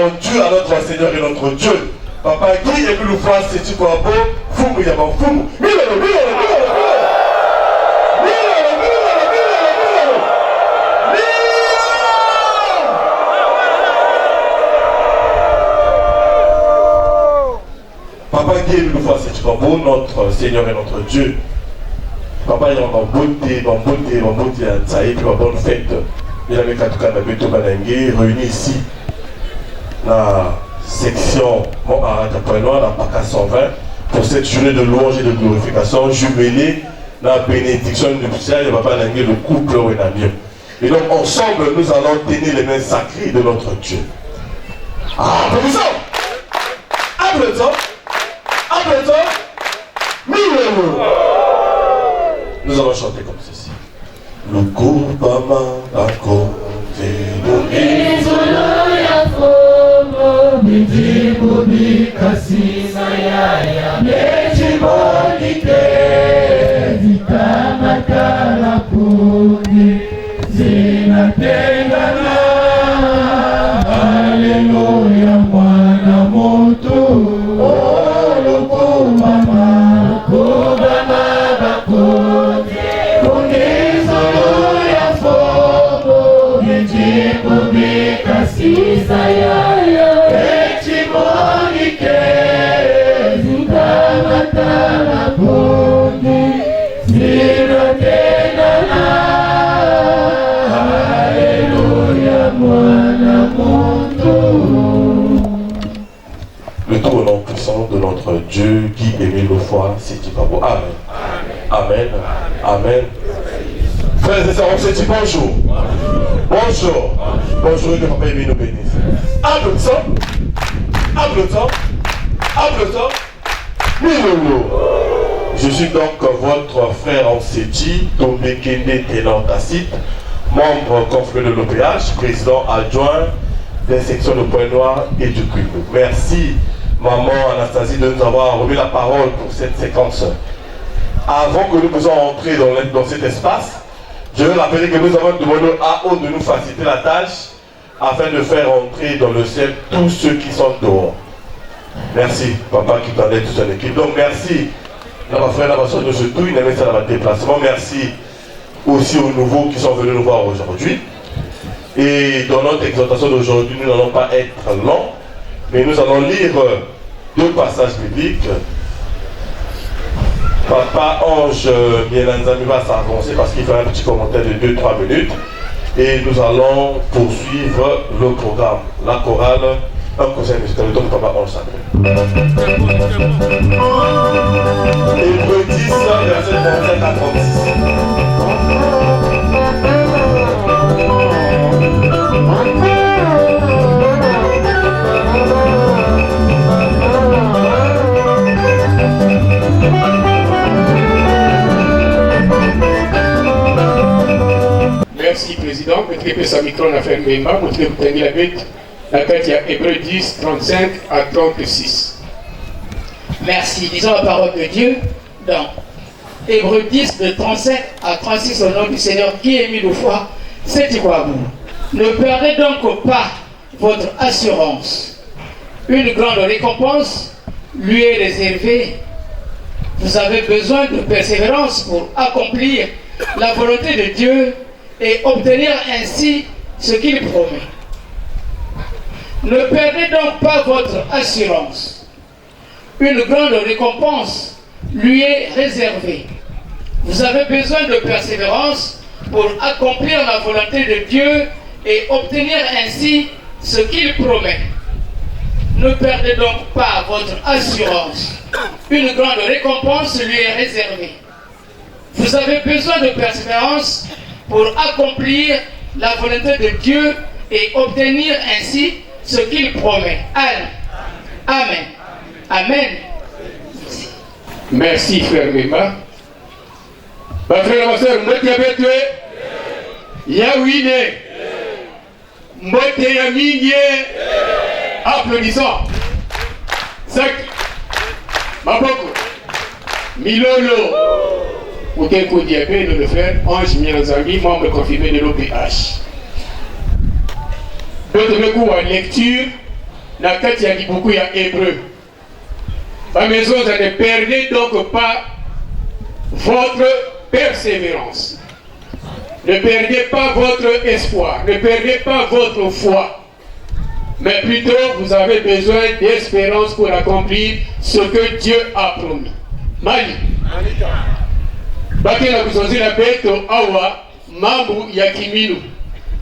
rendu à notre Seigneur et notre Dieu. Papa, qui est plus fois, c'est-tu quoi beau? Fumu, il y a mon fumu. Papa, qui est plus fois, c'est-tu quoi beau, notre Seigneur et notre Dieu. Papa, il y a une beauté, ça y est, puis une bonne fête. Il y a des gens réunis ici, dans la section Montmartre-Pointe-Noire, dans le PACA 120, pour cette journée de louange et de glorification, jumelée dans la bénédiction nuptiale, et Papa Nangé, le couple Wenamien. Et donc, ensemble, nous allons tenir les mains sacrées de notre Dieu. Applaudissons! Applaudissons! Applaudissons! Nous allons chanter comme ceci. Le Koubama Bako Alléluia, mwana moto. Le trône puissant de notre Dieu qui aimait le foi, c'est du beau. Amen. Amen. Amen. Frères et sœurs, on se dit bonjour. Bonjour. Bonjour et que Papa aimé nous bénisse. Applaudissons. Applaudissons. Applaudissons. Je suis donc votre frère Anseti, Tombé Kende Ténor Tacite, membre confrère de l'OPH, président adjoint des sections de Pointe-Noire et du Québec. Merci, maman Anastasie, de nous avoir remis la parole pour cette séquence. Avant que nous puissions entrer dans cet espace, je veux rappeler que nous avons demandé à AO de nous faciliter la tâche afin de faire entrer dans le ciel tous ceux qui sont dehors. Merci, papa qui t'en aide toute son équipe. Donc merci, ma frère, ma soeur de ce tout, il a mis ça dans votre déplacement. Merci aussi aux nouveaux qui sont venus nous voir aujourd'hui. Et dans notre exhortation d'aujourd'hui, nous n'allons pas être longs, mais nous allons lire deux passages bibliques. Papa Ange Mielanzami va s'avancer parce qu'il fait un petit commentaire de 2-3 minutes. Et nous allons poursuivre le programme. La chorale, un conseil musical, donc Papa Ange s'appelle. Hébreux 10, verset 35 à 36. Merci Président, vous avez sa micro à faire mes mains, vous avez la bête, il y a Hébreux 10, 35 à 36. Merci, disons la parole de Dieu dans Hébreux 10, de 35 à 36 au nom du Seigneur qui est mis de foi, c'est quoi vous. Ne perdez donc pas votre assurance. Une grande récompense lui est réservée. Vous avez besoin de persévérance pour accomplir la volonté de Dieu et obtenir ainsi ce qu'il promet. Ne perdez donc pas votre assurance. Une grande récompense lui est réservée. Vous avez besoin de persévérance pour accomplir la volonté de Dieu et obtenir ainsi ce qu'il promet. Ne perdez donc pas votre assurance. Une grande récompense lui est réservée. Vous avez besoin de persévérance pour accomplir la volonté de Dieu et obtenir ainsi ce qu'il promet. Amen. Amen. Amen. Merci frère Mema. Ma frère, ma soeur, moi qui avais tué, Yahweh, Mbote Yamingi, applaudissons. Sak, Maboko, Milolo, Outenko Diabé, le frère Ange Mielanzami, membre confirmé de l'OPH. D'autres coups en lecture na kati ya libuku ya Hébreu. La maison, ne perdez donc pas votre persévérance. Ne perdez pas votre espoir. Ne perdez pas votre foi. Mais plutôt, vous avez besoin d'espérance pour accomplir ce que Dieu a promis. Mali. Bakela kuzonzila beto awa mambu ya kiminu.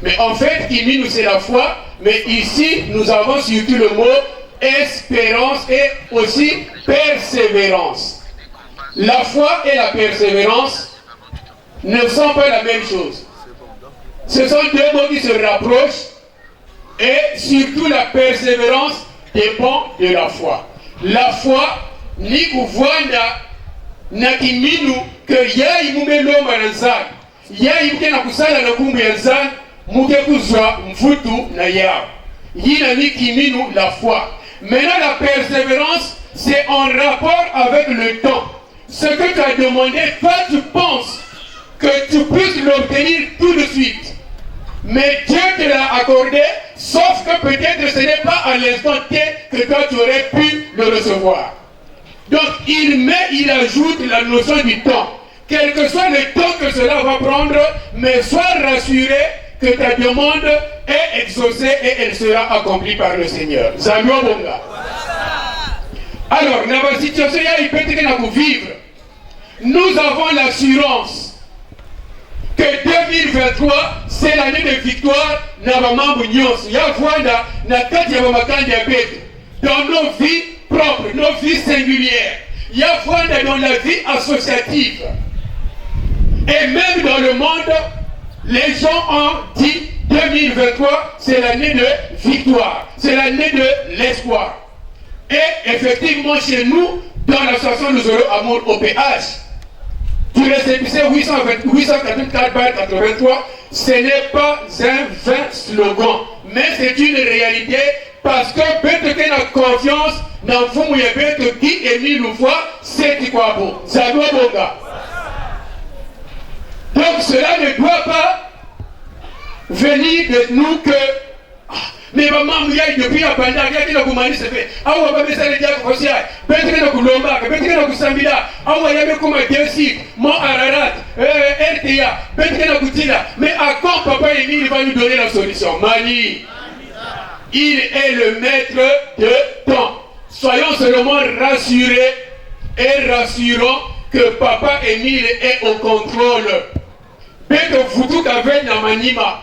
Mais en fait, kiminu c'est la foi. Mais ici, nous avons surtout le mot espérance et aussi persévérance. La foi et la persévérance ne sont pas la même chose. Ce sont deux mots qui se rapprochent et surtout la persévérance dépend de la foi. La foi, ni kuvwanda na kiminu que yai mumeloma na nzani. Yai mke na kusala na kumbu ya nzani, muke kuzwa mfutu na yao. Yina ni kiminu la foi. Maintenant la persévérance, c'est en rapport avec le temps. Ce que tu as demandé, toi tu penses que tu puisses l'obtenir tout de suite. Mais Dieu te l'a accordé, sauf que peut-être ce n'est pas à l'instant T que toi tu aurais pu le recevoir. Donc il ajoute la notion du temps. Quel que soit le temps que cela va prendre, mais sois rassuré que ta demande est exaucée et elle sera accomplie par le Seigneur. Zamio Bonga. Alors, dans la situation, il peut être vivre. Nous avons l'assurance que 2023, c'est l'année de victoire dans nos vies propres, nos vies singulières. Il y a dans la vie associative. Et même dans le monde, les gens ont dit 2023, c'est l'année de victoire, c'est l'année de l'espoir. Et effectivement, chez nous, dans l'association Nous aurons Amour au PH, du récépissé 884-83, ce n'est pas un vain slogan, mais c'est une réalité parce que Betheken a confiance dans vous, qui est mis une fois, c'est quoi bon. Ça doit bonga. Donc cela ne doit pas venir de nous que mais maman depuis la pandémie il y a qui se fait ah on va mettre les diacres social peut-être que Lomba peut-être que Sambila ah on y a comme Delsi mon Ararat RTA peut-être que Tila mais à quand papa Émile va nous donner la solution. Mali, il est le maître de temps. Soyons seulement rassurés et rassurons que papa Émile est au contrôle. Peut-être Foutou Kaven Namanima.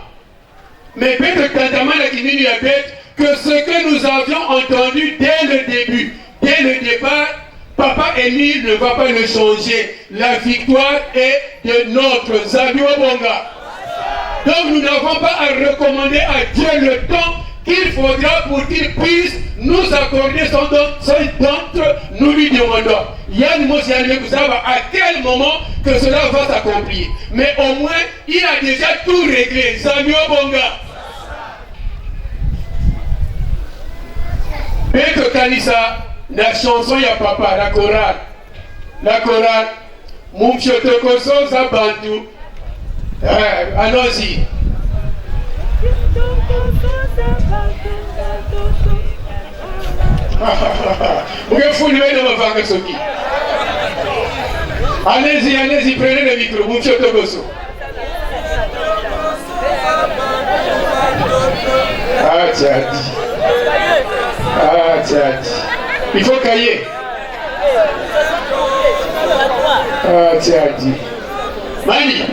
Mais peut-être que ce que nous avions entendu dès le début, dès le départ, papa Émile ne va pas le changer. La victoire est de notre Zabio Bonga. Donc nous n'avons pas à recommander à Dieu le temps qu'il faudra pour qu'il puisse nous accorder son don, nous lui demandons. Yann Mosiane Kouzaba, à quel moment que cela va s'accomplir. Mais au moins, il a déjà tout réglé. Zabio Bonga. Bête Kanisa, la chanson ya papa, la chorale. La chorale. Mumchotokoso Zabantu. Allons-y. Allez-y, allez-y, prenez le micro. Mumchotokoso. Ah, tiens. Ah, tiens. Il faut cahier. Ah, tiens. Mani,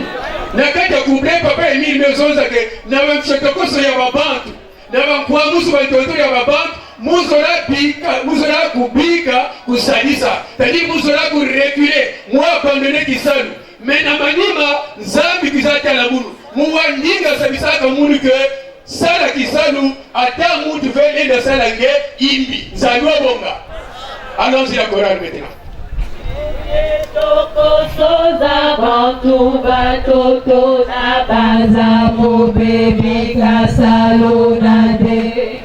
nakata kuble papa Émile Mezonzake, n'avait mchotokoso ya babantu, n'avait kwa musu bantoto ya babantu, muzola kubika kusalisa, c'est-à-dire muzola kureculer, moi abandonner kisalu. Mais na manima nzambi kizata la munu, muwa ninga sabisaka munu que sala kisalu ata mutu vele de sala nge imbi nzalwa bonga. Allons-y la chorale maintenant. Tokosoza bantu batoto na baza mobebi kasalona de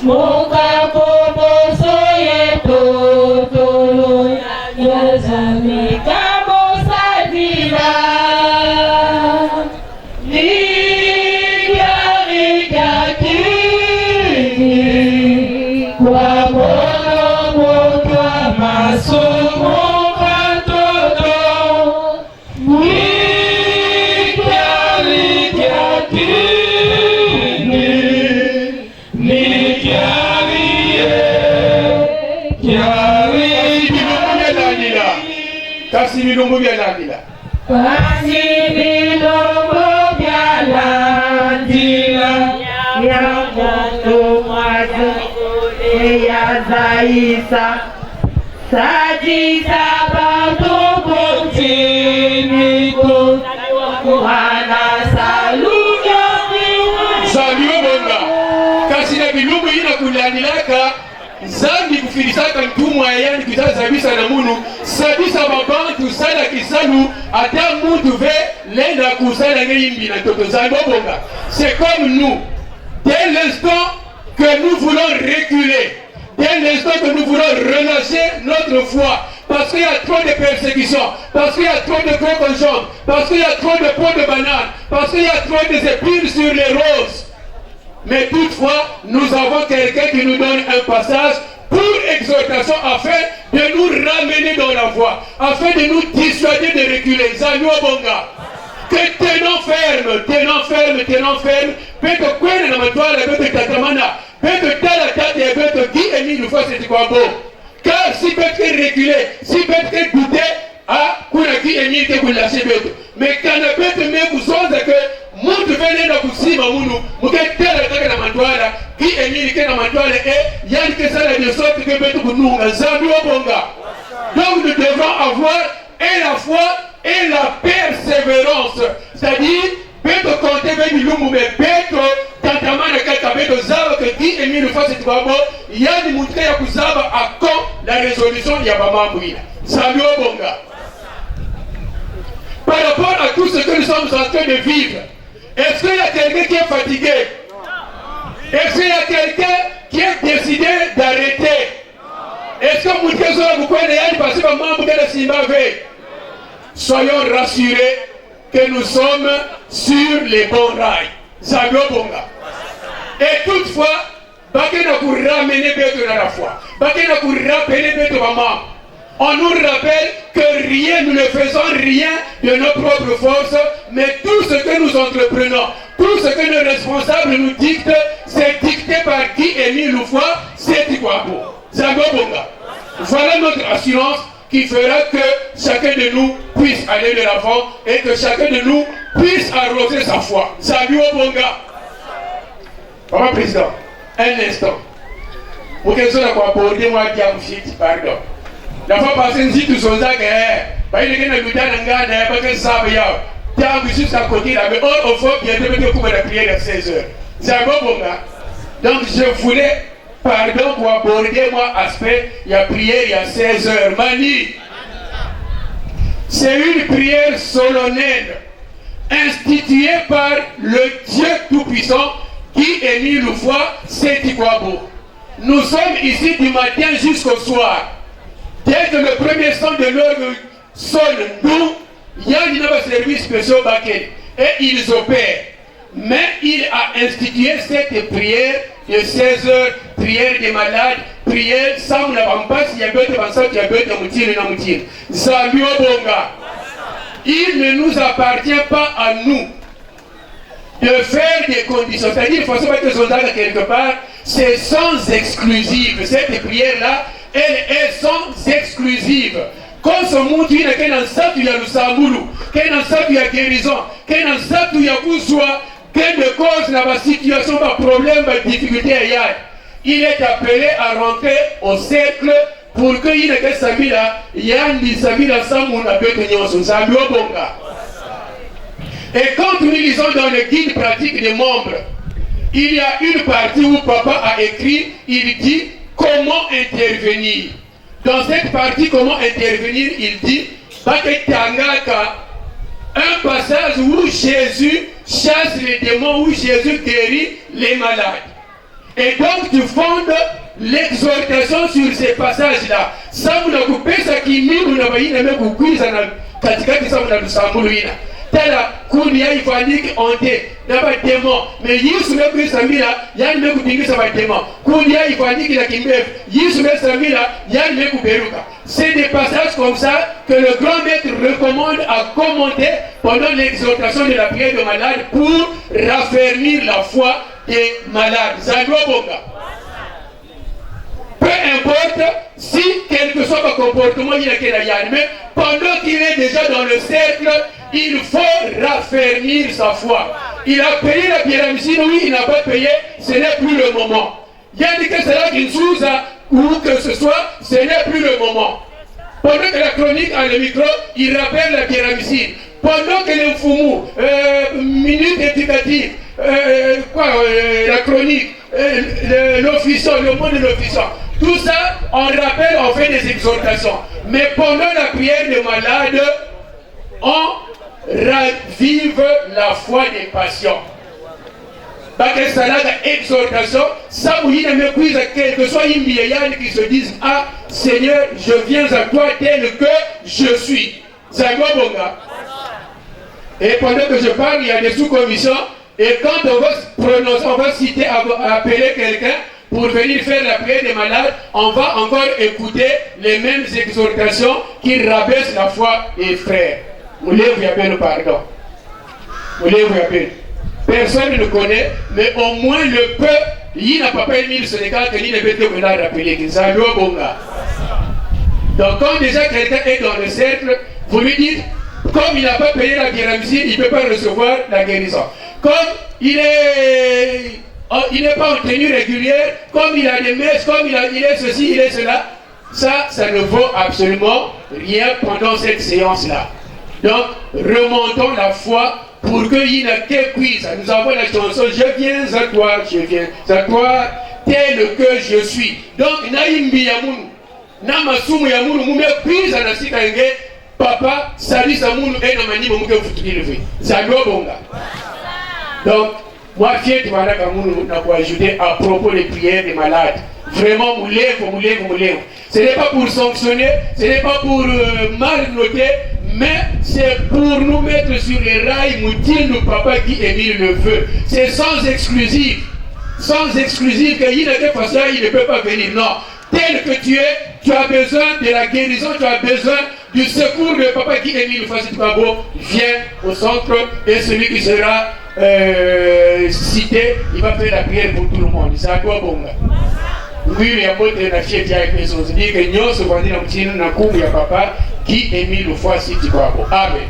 moka koboso yeto tolo ya zami kabosa dila liga liga kiri Kasi bilumbu bya landila. Kasi bilumbu bya landila. Yangondo mwazule ya zaisa. Sajisa bantu kontini kuhana saluyo biwa. Saluyo bonga. Kasi na bilumbu ina kulandilaka. Zambi kufilisaka ntumwa yani kutazabisa na munu sabisa babantu sala kisalu ata muntu ve lenda kusala ngeyimbi na toto zambi obonga. C'est comme nous, dès l'instant que nous voulons reculer, dès l'instant que nous voulons relâcher notre foi, parce qu'il y a trop de persécutions, parce qu'il y a trop de contingents, parce qu'il y a trop de pots de bananes, parce qu'il y a trop de épines sur les roses. Mais toutefois, nous avons quelqu'un qui nous donne un passage pour exhortation afin de nous ramener dans la voie, afin de nous dissuader de reculer. Zalou Bonga. Que tenons ferme, Peto kwene na matwala, peto tatamana, peto tala tata, peto qui est mis une fois c'est quoi beau. Car si peut reculer, si peut douter, ah, kuna qui est mis que vous lâchez peto. Mais quand le peto me vous sonde que muntu venenda kusima munu muketela kaka na matwala ki emili ke na matwala yani que ça de sorte que betu kununga zambi obonga. Donc nous devons avoir et la foi et la persévérance, c'est-à-dire betu compter be bilumu me betu tatamana kaka betu zaba que ki emili fasi twabo yani mutka ya kuzaba à quand la résolution ya bamambu ina zambi obonga. Par rapport à tout ce que nous sommes en train de vivre, est-ce qu'il y a quelqu'un qui est fatigué? Est-ce qu'il y a quelqu'un qui est décidé d'arrêter? Est-ce que vous pouvez passer par membre de la Zimbabwe? Soyons rassurés que nous sommes sur les bons rails. Zabio Bonga. Et toutefois, Bakena pour ramener Beto dans la foi. Bakena pour rappeler Beto Maman. On nous rappelle que rien, nous ne faisons rien de nos propres forces, mais tout ce que nous entreprenons, tout ce que nos responsables nous dictent, c'est dicté par qui Émile Loufoua, c'est Tikwabo. Zago Bonga. Voilà notre assurance qui fera que chacun de nous puisse aller de l'avant et que chacun de nous puisse arroser sa foi. Zago Bonga. Papa Président, un instant. Pour que ce soit apporté, moi, pardon. La fois passée, nous tous on a que il y a des gens qui savent jusqu'à côté là, mais on faut bien pour la prière à 16h. Donc je voulais, pardon pour aborder moi aspect, il y a prière il y a 16h. Mani, c'est une prière solennelle instituée par le Dieu Tout-Puissant qui est mis le foi, c'est Tikwabo. Nous sommes ici du matin jusqu'au soir. Dès que le premier son de l'orgue sonne, nous, il y a un service spécial Bakel et ils opèrent. Mais il a institué cette prière de 16 heures, prière des malades, prière sans la bambasse, il y a besoin de ça, il y a besoin de moutir. Zamio Bonga. Il ne nous appartient pas à nous de faire des conditions. C'est-à-dire, il faut savoir que Zondaga quelque part, c'est sans exclusive. Cette prière-là, elle est sans exclusive. Quand ce monde il y a un satu ya lusambulu, qu'il y a un satu ya guérison, qu'il y a un satu ya kuswa, qu'il de cause dans la situation, par problème, par difficulté ailleurs, il est appelé à rentrer au cercle pour qu'il y ait un samila, il y a un samila sans mon appel de nyonso, samio bonga. Et quand nous lisons dans le guide pratique des membres, il y a une partie où papa a écrit, il dit comment intervenir. Dans cette partie, comment intervenir, il dit un passage où Jésus chasse les démons, où Jésus guérit les malades. Et donc tu fondes l'exhortation sur ces passages-là. tala kunia ifanyike onte naba demo mais Yesu meku samila yani meku bingisa ba demo kunia ifanyike na kimbefu Yesu meku samila yani meku beruka. C'est des passages comme ça que le grand maître recommande à commenter pendant l'exhortation de la prière de malade pour raffermir la foi des malades. Ça doit bonga. Peu importe si quel que soit le comportement il a mais pendant qu'il est déjà dans le cercle, il faut raffermir sa foi. Il a payé la pyramide, oui, il n'a pas payé, ce n'est plus le moment. Il y a dit que c'est là qu'il sous ou que ce soit, ce n'est plus le moment. Pendant que la chronique a le micro, il rappelle la pyramide. Pendant que le foumou, minute éducative, la chronique, l'officiant, le mot de l'officiant, tout ça, on rappelle, on fait des exhortations. Mais pendant la prière des malades, on ravive la foi des patients. Parce que ça a exhortation, ça vous dit, quel que soit une vieillard qui se disent, ah Seigneur, je viens à toi tel que je suis. Zagobonga. Et pendant que je parle, il y a des sous-commissions. Et quand on va prononcer, on va citer, appeler quelqu'un pour venir faire la prière des malades, on va encore écouter les mêmes exhortations qui rabaissent la foi des frères. Moulez-vous appelle pardon. Moulez-vous appelle. Personne ne le connaît, mais au moins le peuple, il n'a pas payé 1000 Sénégal que il ne peut pas rappeler que ça doit bonga. Donc quand déjà quelqu'un est dans le cercle, vous lui dites, comme il n'a pas payé la pyramide, il ne peut pas recevoir la guérison. Comme il n'est pas en tenue régulière, comme il a des messes, comme il est ceci, il est cela, ça ne vaut absolument rien pendant cette séance-là. Donc, remontons la foi pour qu'il n'a qu'un quiz. Nous avons la chanson « Je viens à toi, je viens à toi, tel que je suis ». Donc, Naïmbi Yamoun, Namasumu Yamoun, Moumé quiz à la Sikangé, Papa, salut Samoun, et Namani Moumé Foutuki. Ça doit bonga. Donc, moi, fier de Mara Kamoun, n'a pas ajouté à propos des prières des malades. Vraiment, moulez. Ce n'est pas pour sanctionner, ce n'est pas pour mal noter, mais c'est pour nous mettre sur les rails, Moutil, le papa qui émile le feu. C'est sans exclusif. Sans exclusif, qu'il n'a pas ça, il ne peut pas venir. Non. Tel que tu es, tu as besoin de la guérison, tu as besoin du secours de papa qui émile le facile Pabo. Viens au centre et celui qui sera cité, il va faire la prière pour tout le monde. C'est à toi, bonga. Oui, il y a beaucoup de fièvre avec les autres. Il dit que nous sommes vendus dans le petit nakou, il y a papa qui émile le foie si tu crois. Amen.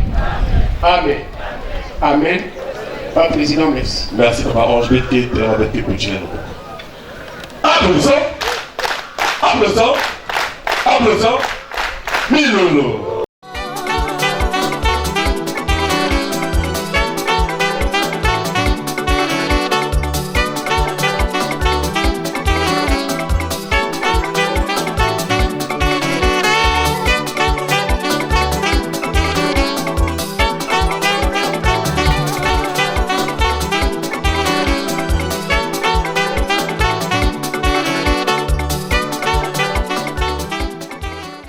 Amen. Amen. Pas président, merci. Merci, papa. On va te remettre pour Dieu. Applaudissons. Applaudissons. Applaudissons. Milolo.